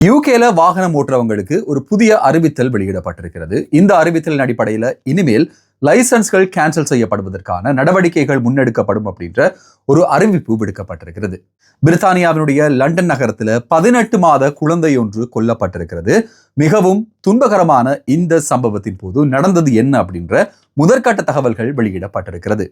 யூகேல வாகனம் ஓட்டுறவங்களுக்கு ஒரு புதிய அறிவித்தல் வெளியிடப்பட்டிருக்கிறது. இந்த அறிவித்தலின் அடிப்படையில் இனிமேல் லைசன்ஸ்கள் கேன்சல் செய்யப்படுவதற்கான நடவடிக்கைகள் முன்னெடுக்கப்படும் அப்படின்ற ஒரு அறிவிப்பு விடுக்கப்பட்டிருக்கிறது. பிரித்தானியாவினுடைய லண்டன் நகரத்துல 18 மாத குழந்தை ஒன்று கொல்லப்பட்டிருக்கிறது. மிகவும் துன்பகரமான இந்த சம்பவத்தின் போது நடந்தது என்ன அப்படின்ற முதற்கட்ட தகவல்கள் வெளியிடப்பட்டிருக்கிறது.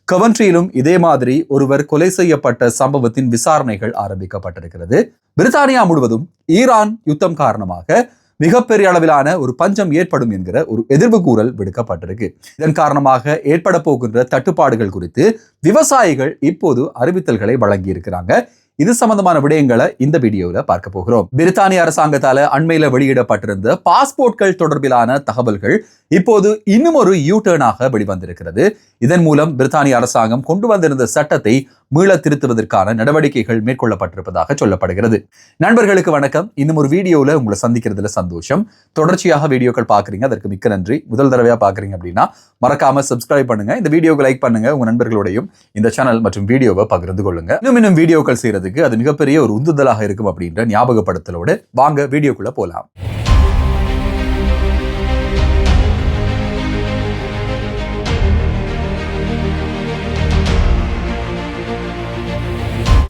கவன்ட்ரியிலும் இதே மாதிரி ஒருவர் கொலை செய்யப்பட்ட சம்பவத்தின் விசாரணைகள் ஆரம்பிக்கப்பட்டிருக்கிறது. பிரித்தானியா முழுவதும் ஈரான் யுத்தம் காரணமாக மிகப்பெரிய அளவிலான ஒரு பஞ்சம் ஏற்படும் என்கிற ஒரு எதிர்ப்பு கூறல் விடுக்கப்பட்டிருக்கு. இதன் காரணமாக ஏற்பட போகின்ற தட்டுப்பாடுகள் குறித்து விவசாயிகள் இப்போது அறிவித்தல்களை வழங்கி இருக்கிறாங்க. இது சம்பந்தமான விடயங்களை இந்த வீடியோல பார்க்க போகிறோம். பிரித்தானிய அரசாங்கத்தால அண்மையில வெளியிடப்பட்டிருந்த பாஸ்போர்ட்கள் தொடர்பிலான தகவல்கள் இப்போது இன்னும் ஒரு யூடர்னாக வெளிவந்திருக்கிறது. இதன் மூலம் பிரித்தானிய அரசாங்கம் கொண்டு வந்திருந்த சட்டத்தை மீள திருத்துவதற்கான நடவடிக்கைகள் மேற்கொள்ளப்பட்டிருப்பதாக சொல்லப்படுகிறது. நண்பர்களுக்கு வணக்கம். இன்னும் ஒரு வீடியோல உங்களை சந்திக்கிறதுல சந்தோஷம். தொடர்ச்சியாக வீடியோக்கள் பாக்குறீங்க, அதற்கு மிக்க நன்றி. முதல் தடவையா பாக்குறீங்க அப்படின்னா மறக்காம சப்ஸ்கிரைப் பண்ணுங்க, இந்த வீடியோக்கு லைக் பண்ணுங்க, உங்க நண்பர்களோடையும் இந்த சேனல் மற்றும் வீடியோவை பகிர்ந்து கொள்ளுங்க. இன்னும் வீடியோக்கள் செய்யறதுக்கு அது மிகப்பெரிய ஒரு உந்துதலாக இருக்கும் அப்படின்ற ஞாபகப்படுத்தலோடு வாங்க வீடியோக்குள்ள போலாம்.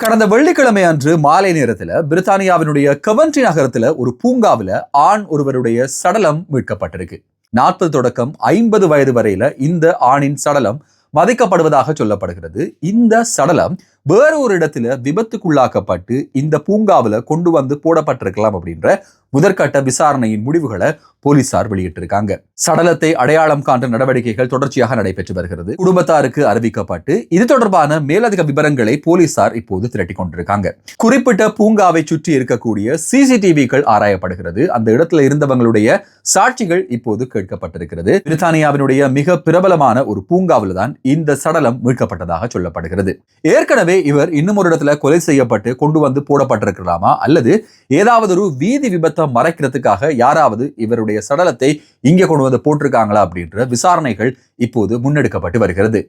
கடந்த வெள்ளிக்கிழமை அன்று மாலை நேரத்தில் பிரித்தானியாவினுடைய கவன்ட்ரி நகரத்துல ஒரு பூங்காவில் ஆண் ஒருவருடைய சடலம் மீட்கப்பட்டிருக்கு. 40 தொடக்கம் 50 வயது வரையில இந்த ஆணின் சடலம் மதிக்கப்படுவதாக சொல்லப்படுகிறது. இந்த சடலம் வேறு ஒரு இடத்துல விபத்துக்குள்ளாக்கப்பட்டு இந்த பூங்காவில் கொண்டு வந்து போடப்பட்டிருக்கலாம் அப்படின்ற முதற்கட்ட விசாரணையின் முடிவுகளை போலீசார் வெளியிட்டிருக்காங்க. சடலத்தை அடையாளம் காண்ற நடவடிக்கைகள் தொடர்ச்சியாக நடைபெற்று வருகிறது. குடும்பத்தாருக்கு அறிவிக்கப்பட்டு இது தொடர்பான மேலதிக விவரங்களை போலீசார் இப்போது திரட்டி கொண்டிருக்காங்க. குறிப்பிட்ட பூங்காவை சுற்றி இருக்கக்கூடிய சிசிடிவிகள் ஆராயப்படுகிறது. அந்த இடத்துல இருந்தவங்களுடைய சாட்சிகள் இப்போது கேட்கப்பட்டிருக்கிறது. பிரித்தானியாவினுடைய மிக பிரபலமான ஒரு பூங்காவில் தான் இந்த சடலம் மீட்கப்பட்டதாக சொல்லப்படுகிறது. ஏற்கனவே இவர் இன்னும் ஒரு இடத்துல கொலை செய்யப்பட்டு கொண்டு வந்து போடப்பட்டிருக்கலாமா அல்லது ஏதாவது ஒரு வீதி விபத்தை மறைக்கிறதுக்காக யாராவது இவருடைய சடலத்தை இங்கே கொண்டு வந்து போட்டிருக்காங்களா அப்படின்ற விசாரணைகள் இப்போது முன்னெடுக்கப்பட்டு வருகிறது.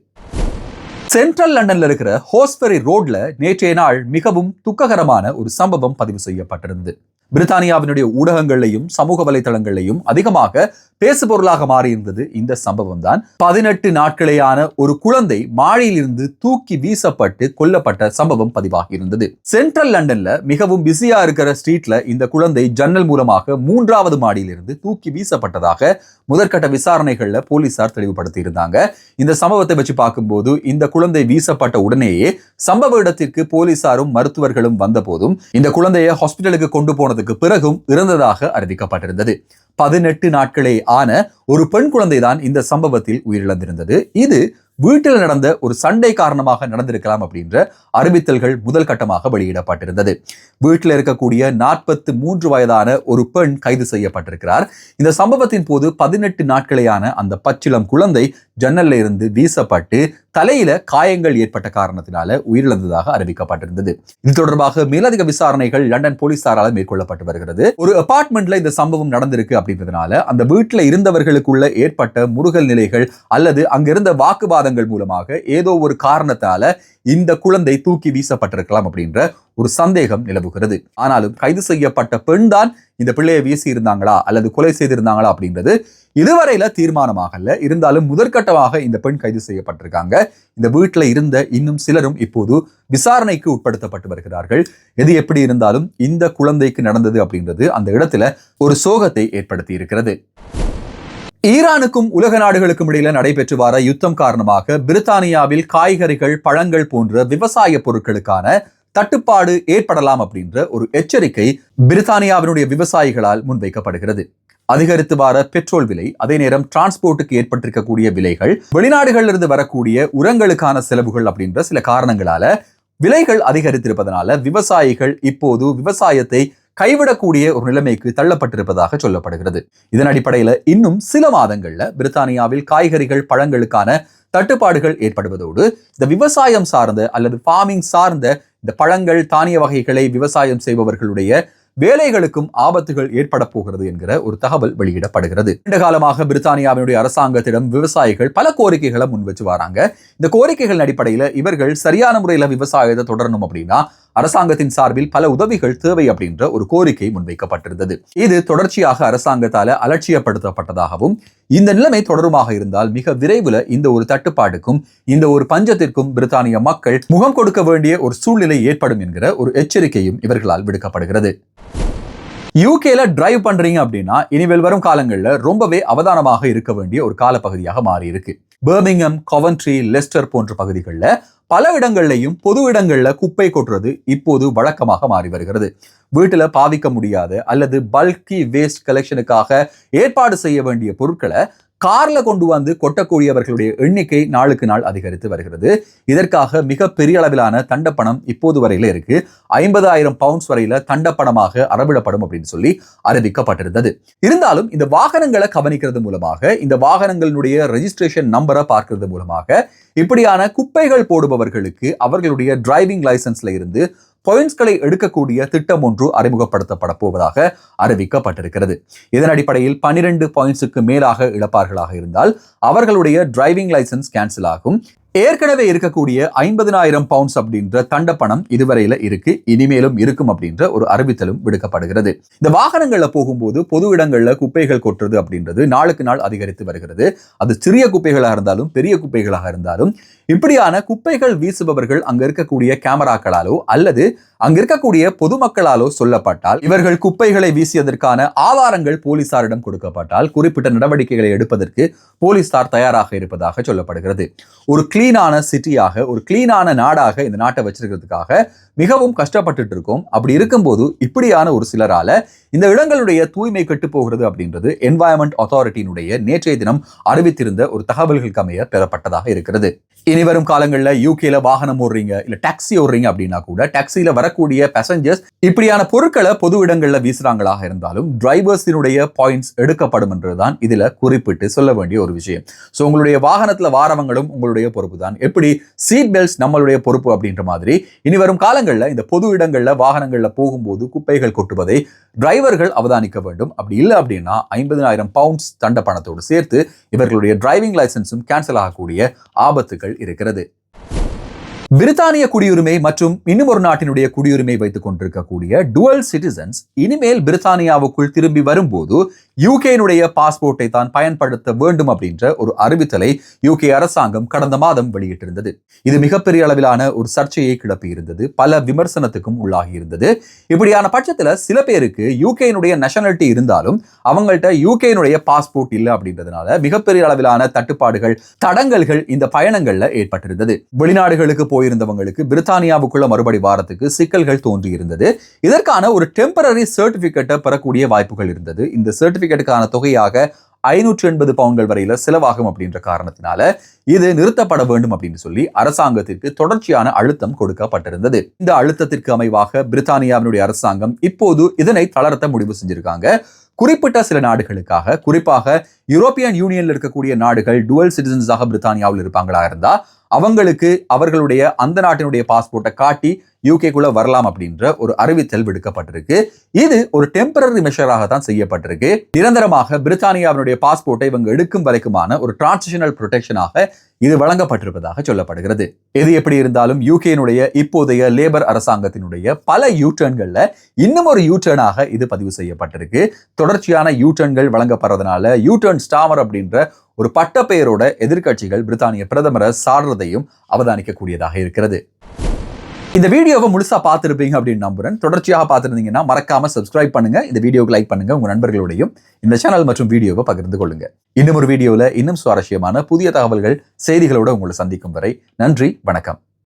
சென்ட்ரல் லண்டன்ல இருக்கிற ஹோஸ்பெரி ரோட்ல நேற்றைய நாள் மிகவும் துக்ககரமான ஒரு சம்பவம் பதிவு செய்யப்பட்டிருந்தது. பிரித்தானியாவினுடைய ஊடகங்களையும் சமூக வலைதளங்களையும் அதிகமாக பேசுபொருளாக மாறியிருந்தது இந்த சம்பவம் தான். 18 நாட்களேயான ஒரு குழந்தை மாடியிலிருந்து தூக்கி வீசப்பட்டு கொல்லப்பட்ட சம்பவம் பதிவாகி இருந்தது. சென்ட்ரல் லண்டன்ல மிகவும் பிஸியா இருக்கிற ஸ்ட்ரீட்ல இந்த குழந்தை ஜன்னல் மூலமாக 3வது மாடியிலிருந்து தூக்கி வீசப்பட்டதாக முதற்கட்ட விசாரணைகள்ல போலீசார் தெளிவுபடுத்தி இருந்தாங்க. இந்த சம்பவத்தை வச்சு பார்க்கும்போது இந்த குழந்தை வீசப்பட்ட உடனேயே சம்பவ இடத்திற்கு போலீசாரும் மருத்துவர்களும் வந்த போதும் இந்த குழந்தையை ஹாஸ்பிட்டலுக்கு கொண்டு போனதுக்கு பிறகும் இறந்ததாக அறிவிக்கப்பட்டிருந்தது. 18 நாட்களே ஆன ஒரு பெண் குழந்தை தான் இந்த சம்பவத்தில் உயிரிழந்திருந்தது. இது வீட்டில் நடந்த ஒரு சண்டை காரணமாக நடந்திருக்கலாம் அப்படின்ற அறிவித்தல்கள் முதல் கட்டமாக வெளியிடப்பட்டிருந்தது. வீட்டில் இருக்கக்கூடிய 43 வயதான ஒரு பெண் கைது செய்யப்பட்டிருக்கிறார். இந்த சம்பவத்தின் போது 18 நாட்களேயான அந்த பச்சிளம் குழந்தை ஜன்னல்ல இருந்து வீசப்பட்டு தலையில காயங்கள் ஏற்பட்ட காரணத்தினால உயிரிழந்ததாக அறிவிக்கப்பட்டிருந்தது. இது தொடர்பாக மேலதிக விசாரணைகள் லண்டன் போலீசாரால் மேற்கொள்ளப்பட்டு வருகிறது. ஒரு அபார்ட்மெண்ட்ல இந்த சம்பவம் நடந்திருக்கு அப்படின்றதுனால அந்த வீட்டுல இருந்தவர்களுக்குள்ள ஏற்பட்ட முருகல் நிலைகள் அல்லது அங்கிருந்த வாக்குவாதங்கள் மூலமாக ஏதோ ஒரு காரணத்தால இந்த குழந்தை தூக்கி வீசப்பட்டிருக்கலாம் அப்படின்ற ஒரு சந்தேகம் நிலவுகிறது. ஆனாலும் கைது செய்யப்பட்ட பெண் தான் இந்த பிள்ளையை வீசி இருந்தாங்களா அல்லது கொலை செய்திருந்தாங்களா அப்படின்றது இதுவரையில தீர்மானமாகல. இருந்தாலும் முதற்கட்டமாக இந்த பெண் கைது செய்யப்பட்டிருக்காங்க. இந்த வீட்டில் இருந்த இன்னும் சிலரும் இப்போது விசாரணைக்கு உட்படுத்தப்பட்டு வருகிறார்கள். எது எப்படி இருந்தாலும் இந்த குழந்தைக்கு நடந்தது அப்படின்றது அந்த இடத்துல ஒரு சோகத்தை ஏற்படுத்தி இருக்கிறது. ஈரானுக்கும் உலக நாடுகளுக்கும் இடையில நடைபெற்று வர யுத்தம் காரணமாக பிரித்தானியாவில் காய்கறிகள், பழங்கள் போன்ற விவசாய பொருட்களுக்கான தட்டுப்பாடு ஏற்படலாம் அப்படின்ற ஒரு எச்சரிக்கை பிரித்தானியாவினுடைய விவசாயிகளால் முன்வைக்கப்படுகிறது. அதிகரித்து வர பெட்ரோல் விலை, அதே நேரம் டிரான்ஸ்போர்ட்டுக்கு ஏற்பட்டிருக்கக்கூடிய விலைகள், வெளிநாடுகளில் இருந்து வரக்கூடிய உரங்களுக்கான செலவுகள் அப்படின்ற சில காரணங்களால விலைகள் அதிகரித்திருப்பதனால விவசாயிகள் இப்போது விவசாயத்தை கைவிடக்கூடிய ஒரு நிலைமைக்கு தள்ளப்பட்டிருப்பதாக சொல்லப்படுகிறது. இதன் அடிப்படையில் இன்னும் சில மாதங்கள்ல பிரித்தானியாவில் காய்கறிகள், பழங்களுக்கான தட்டுப்பாடுகள் ஏற்படுவதோடு இந்த விவசாயம் சார்ந்த அல்லது ஃபார்மிங் சார்ந்த இந்த பழங்கள், தானிய வகைகளை விவசாயம் செய்பவர்களுடைய வேலைகளுக்கும் ஆபத்துகள் ஏற்பட போகிறது என்கிற ஒரு தகவல் வெளியிடப்படுகிறது. நீண்ட காலமாக பிரித்தானியாவினுடைய அரசாங்கத்திடம் விவசாயிகள் பல கோரிக்கைகளை முன் வச்சு வராங்க. இந்த கோரிக்கைகள் அடிப்படையில் இவர்கள் சரியான முறையில் விவசாயத்தை தொடரணும் அப்படின்னா அரசாங்கத்தின் சார்பில் பல உதவிகள் தேவை அப்படின்ற ஒரு கோரிக்கை முன்வைக்கப்பட்டிருந்தது. இது தொடர்ச்சியாக அரசாங்கத்தால அலட்சியப்படுத்தப்பட்டதாகவும் இந்த நிலைமை தொடருமாக இருந்தால் மிக விரைவில் இந்த ஒரு தட்டுப்பாடுக்கும் இந்த ஒரு பஞ்சத்திற்கும் பிரித்தானிய மக்கள் முகம் கொடுக்க வேண்டிய ஒரு சூழ்நிலை ஏற்படும் என்கிற ஒரு எச்சரிக்கையும் இவர்களால் விடுக்கப்படுகிறது. யூகேல டிரைவ் பண்றீங்க அப்படின்னா இனிமேல் வரும் காலங்களில் ரொம்பவே அவதானமாக இருக்க வேண்டிய ஒரு காலப்பகுதியாக மாறி இருக்கு. பர்மிங்ஹாம், கொவன்ட்ரி, லெஸ்டர் போன்ற பகுதிகளில் பல இடங்கள்லையும் பொது இடங்கள்ல குப்பை கொட்டுறது இப்போது வழக்கமாக மாறி வருகிறது. வீட்டுல பாவிக்க முடியாத அல்லது பல்கி வேஸ்ட் கலெக்ஷனுக்காக ஏற்பாடு செய்ய வேண்டிய பொருட்களை கார்ல கொண்டு வந்து கொட்டக்கூடியவர்களுடைய எண்ணிக்கை நாளுக்கு நாள் அதிகரித்து வருகிறது. இதற்காக மிக பெரிய அளவிலான தண்டப்பணம் இப்போது வரையில இருக்கு. 50,000 பவுண்ட்ஸ் வரையில தண்டப்பணமாக அறவிடப்படும் அப்படின்னு சொல்லி அறிவிக்கப்பட்டிருந்தது. இருந்தாலும் இந்த வாகனங்களை கவனிக்கிறது மூலமாக, இந்த வாகனங்களுடைய ரெஜிஸ்ட்ரேஷன் நம்பரை பார்க்கிறது மூலமாக இப்படியான குப்பைகள் போடுபவர்களுக்கு அவர்களுடைய டிரைவிங் லைசன்ஸ்ல இருந்து பாயிண்ட்ஸ்களை எடுக்கக்கூடிய திட்டம் ஒன்று அறிமுகப்படுத்தப்பட போவதாக அறிவிக்கப்பட்டிருக்கிறது. இதன் அடிப்படையில் 12 பாயிண்ட்ஸுக்கு மேலாக இழப்பார்களாக இருந்தால் அவர்களுடைய டிரைவிங் லைசன்ஸ் கேன்சல் ஆகும். ஏற்கனவே இருக்கக்கூடிய 50,000 பவுண்ட்ஸ் அப்படின்ற தண்டப்பணம் இதுவரையில இருக்கு, இனிமேலும் இருக்கும் அப்படின்ற ஒரு அறிவித்தலும் விடுக்கப்படுகிறது. இந்த வாகனங்கள்ல போகும்போது பொது இடங்கள்ல குப்பைகள் கொட்டுறது அப்படின்றது நாளுக்கு நாள் அதிகரித்து வருகிறது. அது சிறிய குப்பைகளாக இருந்தாலும் பெரிய குப்பைகளாக இருந்தாலும் இப்படியான குப்பைகள் வீசுபவர்கள் அங்க இருக்கக்கூடிய கேமராக்களாலோ அல்லது அங்க இருக்கக்கூடிய பொதுமக்களாலோ சொல்லப்பட்டால், இவர்கள் குப்பைகளை வீசியதற்கான ஆதாரங்கள் போலீசாரிடம் கொடுக்கப்பட்டால் குறிப்பிட்ட நடவடிக்கைகளை எடுப்பதற்கு போலீசார் தயாராக இருப்பதாக சொல்லப்படுகிறது. ஒரு கிளீனான சிட்டியாக, ஒரு கிளீனான நாடாக இந்த நாட்டை வச்சிருக்கிறதுக்காக மிகவும் கஷ்டப்பட்டுட்டு இருக்கோம். அப்படி இருக்கும்போது இப்படியான ஒரு சிலரால இந்த இடங்களுடைய தூய்மை கெட்டு போகிறது அப்படின்றது என்வாயன்மெண்ட் அத்தாரிட்டியினுடைய நேற்றைய தினம் அறிவித்திருந்த ஒரு தகவல்களுக்கு அமைய பெறப்பட்டதாக இருக்கிறது. இனி வரும் காலங்களில் யூகேல வாகனம் ஓடுறீங்க இல்ல டாக்ஸி ஓடுறீங்க அப்படின்னா கூட டாக்ஸில வரக்கூடிய பேசஞ்சர்ஸ் இப்படியான பொருட்களை பொது இடங்கள்ல வீசுறாங்களாக இருந்தாலும் டிரைவர்ஸினுடைய பாயிண்ட்ஸ் எடுக்கப்படும் என்றுதான் இதுல குறிப்பிட்டு சொல்ல வேண்டிய ஒரு விஷயம். ஸோ உங்களுடைய வாகனத்துல வாரவங்களும் உங்களுடைய பொறுப்பு தான். எப்படி சீட் பெல்ட்ஸ் நம்மளுடைய பொறுப்பு அப்படின்ற மாதிரி இனி வரும் காலங்களில் இந்த பொது இடங்கள்ல வாகனங்கள்ல போகும்போது குப்பைகள் கொட்டுவதை டிரைவர்கள் அவதானிக்க வேண்டும். அப்படி இல்லை அப்படின்னா 50,000 பவுண்ட்ஸ் தண்ட பணத்தோடு சேர்த்து இவர்களுடைய டிரைவிங் லைசன்ஸும் கேன்சல் ஆகக்கூடிய ஆபத்துகள் இருக்கிறது. பிரித்தானிய குடியுரிமை மற்றும் இன்னும் ஒரு நாட்டினுடைய குடியுரிமை வைத்துக் கொண்டிருக்கக்கூடிய டுவல் சிட்டிசன்ஸ் இனிமேல் பிரித்தானியாவுக்குள் திரும்பி வரும்போது யூகேனுடைய பாஸ்போர்ட்டை தான் பயன்படுத்த வேண்டும் அப்படின்ற ஒரு அறிவித்தலை யூகே அரசாங்கம் கடந்த மாதம் வெளியிட்டிருந்தது. இது மிகப்பெரிய அளவிலான ஒரு சர்ச்சையை கிளப்பி இருந்தது, பல விமர்சனத்துக்கும் உள்ளாகி இருந்தது. இப்படியான பட்சத்துல சில பேருக்கு யூகேனுடைய நேஷனாலிட்டி இருந்தாலும் அவங்கள்ட்ட யூகேனுடைய பாஸ்போர்ட் இல்லை அப்படின்றதுனால மிகப்பெரிய அளவிலான தட்டுப்பாடுகள், தடங்கல்கள் இந்த பயணங்கள்ல ஏற்பட்டிருந்தது. வெளிநாடுகளுக்கு போயிருந்தவங்களுக்கு பிரித்தானியாவுக்குள்ள மறுபடி வாரத்துக்கு சிக்கல்கள் தோன்றி இருந்தது. இதற்கான ஒரு டெம்பரரி சர்டிபிகேட்டை பெறக்கூடிய வாய்ப்புகள் இருந்தது. இந்த சர்டிபிகேட்டுக்கான தொகையாக 580 பவுண்ட்கள் வரையில செலவாகும் அப்படின்ற காரணத்தினால இது நிறுத்தப்பட வேண்டும் அப்படின்னு சொல்லி அரசாங்கத்திற்கு தொடர்ச்சியான அழுத்தம் கொடுக்கப்பட்டிருந்தது. இந்த அழுத்தத்திற்கு அமைவாக பிரித்தானியாவினுடைய அரசாங்கம் இப்போது இதனை தளர்த்த முடிவு செஞ்சிருக்காங்க. குறிப்பிட்ட சில நாடுகளுக்காக, குறிப்பாக யூரோப்பியன் யூனியன்ல இருக்கக்கூடிய நாடுகள் டுவல் சிட்டிசன்ஸாக பிரித்தானியாவில் இருப்பாங்களா இருந்தா அவங்களுக்கு அவர்களுடைய அந்த நாட்டினுடைய பாஸ்போர்ட்டை காட்டி யூகேக்குள்ள வரலாம் அப்படின்ற ஒரு அறிவித்தல் விடுக்கப்பட்டிருக்கு. இது ஒரு டெம்பரரி மெஷராக தான் செய்யப்பட்டிருக்கு. நிரந்தரமாக பிரித்தானியாவினுடைய பாஸ்போர்ட்டை இவங்க எடுக்கும் வரைக்குமான ஒரு டிரான்சிஷனல் ப்ரொடெக்ஷனாக இது வழங்கப்பட்டிருப்பதாக சொல்லப்படுகிறது. எது எப்படி இருந்தாலும் யூகேனுடைய இப்போதைய லேபர் அரசாங்கத்தினுடைய பல யூட்டர்ன்கள்ல இன்னும் ஒரு யூட்டர்னாக இது பதிவு செய்யப்பட்டிருக்கு. தொடர்ச்சியான யூட்டர்ன்கள் வழங்கப்படுறதுனால யூட்டர்ன் ஸ்டாமர் அப்படின்ற ஒரு பட்ட பெயரோட எதிர்க்கட்சிகள் பிரித்தானிய பிரதமரை சாடுறதையும் அவதானிக்கக்கூடியதாக இருக்கிறது. இந்த வீடியோவை முழுசா பார்த்துருப்பீங்க அப்படின்னு நம்புறேன். தொடர்ச்சியாக பார்த்துருந்தீங்கன்னா மறக்காம சப்ஸ்கிரைப் பண்ணுங்க, இந்த வீடியோக்கு லைக் பண்ணுங்க, உங்க நண்பர்களோடையும் இந்த சேனல் மற்றும் வீடியோவை பகிர்ந்து கொள்ளுங்க. இன்னும் ஒரு வீடியோவில் இன்னும் சுவாரஸ்யமான புதிய தகவல்கள், செய்திகளோட உங்களை சந்திக்கும் வரை நன்றி, வணக்கம்.